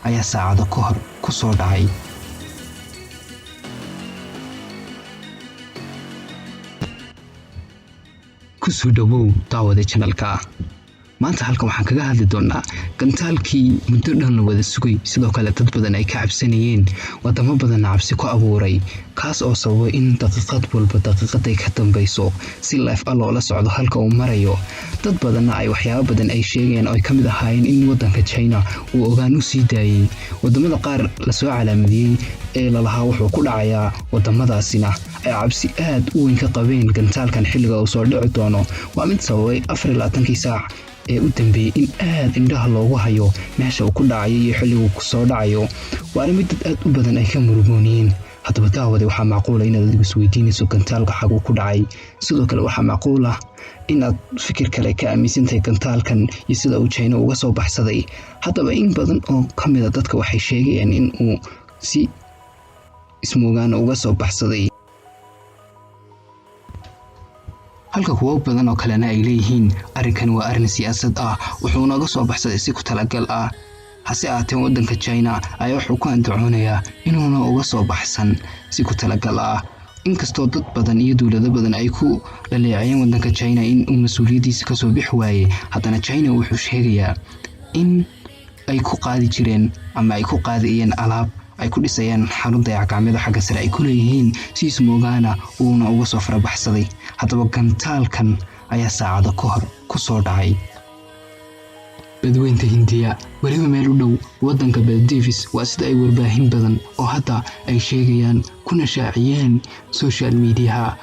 ayaa saacado ka hor ku soo dhacay. ku soo dhawow daawada channelka. maanta halkan waxaan kaga hadli doonaa gantaalkii muddo dhan la wada sugay, sidoo kale dad badan ay ka cabsanayeen, wadamo badan cabsi ku abuuray, kaas oo sababay in daqiiqad walba daqiiqaday ka dambayso si live ah loola socdo halka uu marayo. dad badanna ay waxyaabo badan ay sheegeen oo ay ka mid ahaayeen in wadanka China uu ogaan u sii daayay wadamada qaar la soo calaamadiyay ee lalahaa wuxuu ku dhacayaa wadamadaasina ay cabsi aad u weyn ka qabeen gantaalkan xilliga uu soo dhici doono. waa mid sababay 24 saac ee u dambeeyay in aad indhaha loogu hayo meesha uu ku dhacayo iyo xilliga uu ku soo dhacayo. waa mid dad aad u badan ay ka murugoonayeen. haddaba daawada waxaa macquul ah inaad adigu isweydiinayso gantaalka xaguu ku dhacay. sidoo kale waxaa macquul ah inaad fikir kale ka aaminsantahay gantaalkan iyo sida uu China uga soo baxsaday. haddaba in badan oo ka mid ah dadka waxay sheegayaan in uu si ismoogaan uga soo baxsaday, halka kuwa badan oo kalena ay leeyihiin arrinkan waa arrin siyaasad ah, wuxuu naga soo baxsaday si ku talagal ah. hase ahaatee wadanka China ayaa wuxuu ku andacoonayaa inuuna uga soo baxsan si ku talagal ah. inkastoo dad badan iyo dawlado badan ay ku dhaleecayeen wadanka China in uu mas'uuliyadiisa ka soo bixi waayay, haddana China wuxuu sheegayaa in ay ku qaadi jireen ama ay ku qaadayeen alaab ay ku dhisayaan xarun dayacgacmeed xagga sare ay ku leeyihiin si ismoogaana uuna uga soo farabaxsaday. haddaba gantaalkan ayaa saacado ka hor ku soo dhacay badwaynta Hindiya, weliba meel u dhow wadanka Maldives. waa sida ay warbaahin badan oo hadda ay sheegayaan kuna shaaciyeen social media